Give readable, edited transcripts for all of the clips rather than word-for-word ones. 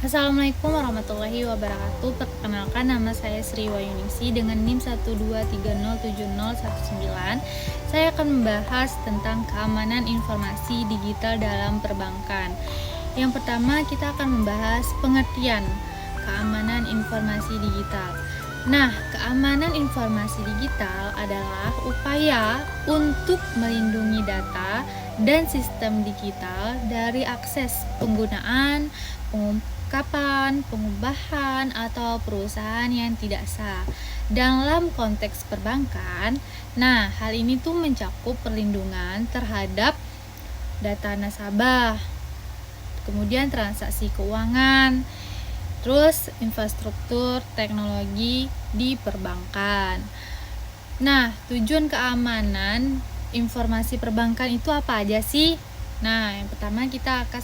Assalamualaikum warahmatullahi wabarakatuh. Perkenalkan, nama saya Sri Wayuningsi dengan NIM 123070119. Saya akan membahas tentang keamanan informasi digital dalam perbankan. Yang pertama, kita akan membahas pengertian keamanan informasi digital. Nah, keamanan informasi digital adalah upaya untuk melindungi data dan sistem digital dari akses penggunaan, pengungkapan, pengubahan, atau perusahaan yang tidak sah. Dalam konteks perbankan, nah hal ini tuh mencakup perlindungan terhadap data nasabah, kemudian transaksi keuangan, terus infrastruktur teknologi di perbankan. Nah, tujuan keamanan informasi perbankan itu apa aja sih? Nah, yang pertama kita akan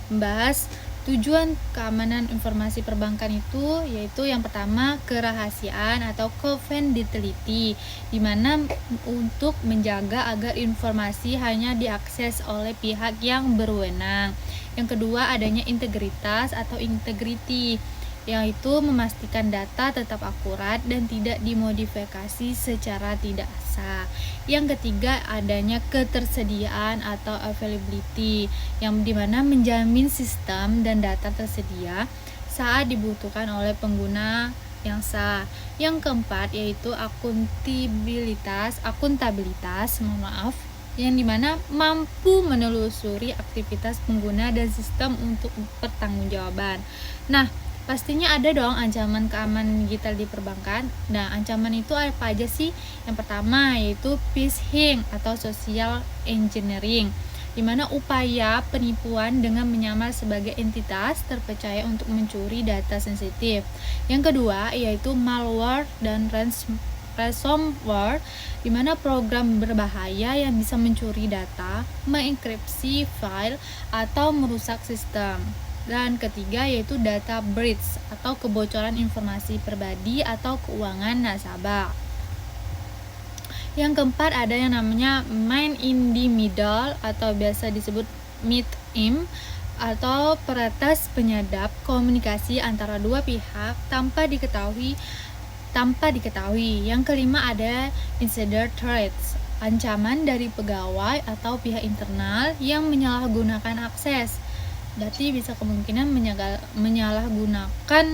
membahas tujuan keamanan informasi perbankan itu, yaitu yang pertama kerahasiaan atau confidentiality, di mana untuk menjaga agar informasi hanya diakses oleh pihak yang berwenang. Yang kedua, adanya integritas atau integrity, yaitu memastikan data tetap akurat dan tidak dimodifikasi secara tidak sah. Yang ketiga, adanya ketersediaan atau availability, yang dimana menjamin sistem dan data tersedia saat dibutuhkan oleh pengguna yang sah. Yang keempat, yaitu akuntabilitas, yang dimana mampu menelusuri aktivitas pengguna dan sistem untuk pertanggungjawaban. Nah, pastinya ada dong ancaman keamanan digital di perbankan. Nah, ancaman itu apa aja sih? Yang pertama yaitu phishing atau social engineering, di mana upaya penipuan dengan menyamar sebagai entitas terpercaya untuk mencuri data sensitif. Yang kedua yaitu malware dan ransomware, di mana program berbahaya yang bisa mencuri data, mengenkripsi file, atau merusak sistem. Dan ketiga yaitu data breach atau kebocoran informasi pribadi atau keuangan nasabah. Yang keempat ada yang namanya man in the middle atau biasa disebut MIT-IM, atau peretas penyadap komunikasi antara dua pihak tanpa diketahui. Yang kelima ada insider threats, ancaman dari pegawai atau pihak internal yang menyalahgunakan akses. Berarti bisa kemungkinan menyalahgunakan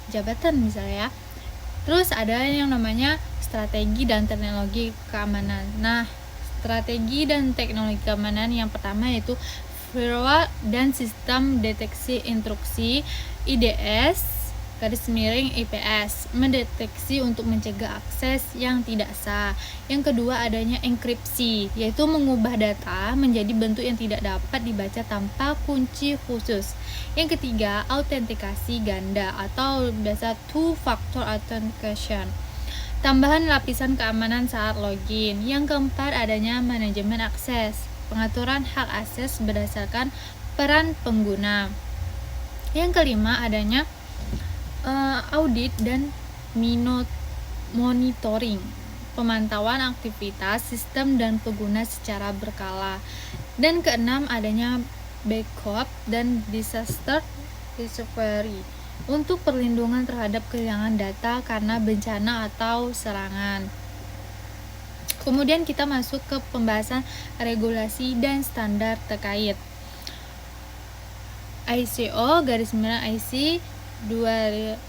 jabatan misalnya ya. Terus ada yang namanya strategi dan teknologi keamanan. Nah, strategi dan teknologi keamanan yang pertama yaitu firewall dan sistem deteksi intrusi IDS IPS, mendeteksi untuk mencegah akses yang tidak sah. Yang kedua adanya enkripsi, yaitu mengubah data menjadi bentuk yang tidak dapat dibaca tanpa kunci khusus. Yang ketiga, autentikasi ganda atau biasa two-factor authentication, tambahan lapisan keamanan saat login. Yang keempat adanya manajemen akses, pengaturan hak akses berdasarkan peran pengguna. Yang kelima adanya audit dan monitoring, pemantauan aktivitas sistem dan pengguna secara berkala. Dan keenam adanya backup dan disaster recovery, untuk perlindungan terhadap kehilangan data karena bencana atau serangan. Kemudian kita masuk ke pembahasan regulasi dan standar terkait. IC 27001,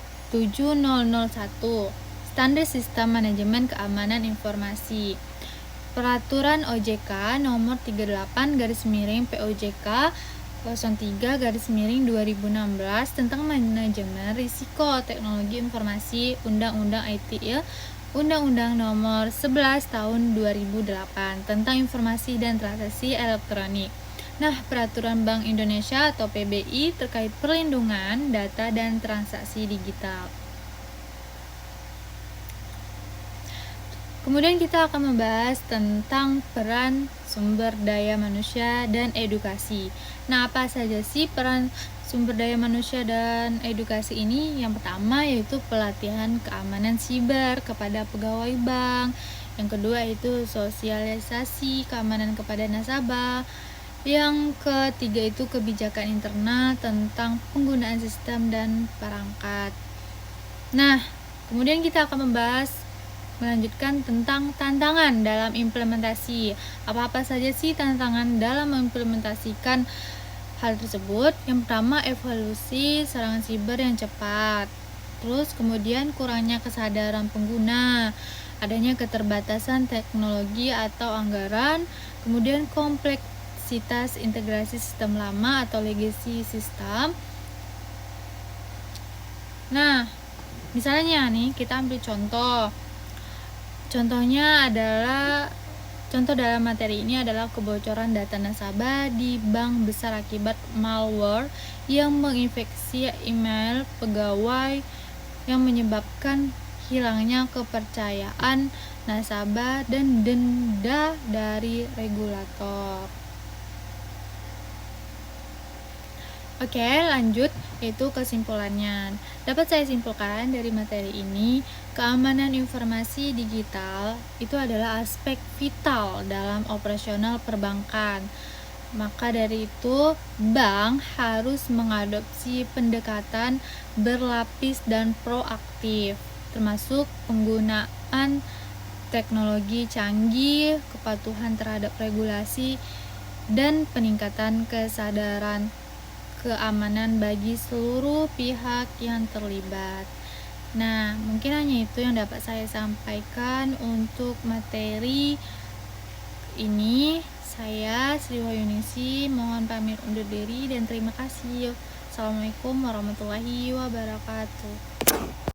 Standar Sistem Manajemen Keamanan Informasi. Peraturan OJK nomor 38/POJK 03/2016 tentang manajemen risiko teknologi informasi, Undang-Undang ITE, Undang-Undang nomor 11 tahun 2008 tentang informasi dan transaksi elektronik. Nah, Peraturan Bank Indonesia atau PBI terkait perlindungan data dan transaksi digital. Kemudian kita akan membahas tentang peran sumber daya manusia dan edukasi. Nah, apa saja sih peran sumber daya manusia dan edukasi ini? Yang pertama yaitu pelatihan keamanan siber kepada pegawai bank. Yang kedua itu sosialisasi keamanan kepada nasabah. Yang ketiga itu kebijakan internal tentang penggunaan sistem dan perangkat. Nah, kemudian kita akan melanjutkan tentang tantangan dalam implementasi. Apa-apa saja sih tantangan dalam mengimplementasikan hal tersebut? Yang pertama, evolusi serangan siber yang cepat. Terus kemudian kurangnya kesadaran pengguna, adanya keterbatasan teknologi atau anggaran, kemudian kompleksitas integrasi sistem lama atau legacy system. Nah, misalnya nih kita ambil contoh. Contoh dalam materi ini adalah kebocoran data nasabah di bank besar akibat malware yang menginfeksi email pegawai yang menyebabkan hilangnya kepercayaan nasabah dan denda dari regulator. Oke, lanjut, yaitu kesimpulannya. Dapat saya simpulkan dari materi ini, keamanan informasi digital itu adalah aspek vital dalam operasional perbankan. Maka dari itu, bank harus mengadopsi pendekatan berlapis dan proaktif, termasuk penggunaan teknologi canggih, kepatuhan terhadap regulasi, dan peningkatan kesadaran keamanan bagi seluruh pihak yang terlibat. Nah, mungkin hanya itu yang dapat saya sampaikan untuk materi ini. Saya Sri Wahyunisi mohon pamit undur diri dan terima kasih. Assalamualaikum warahmatullahi wabarakatuh.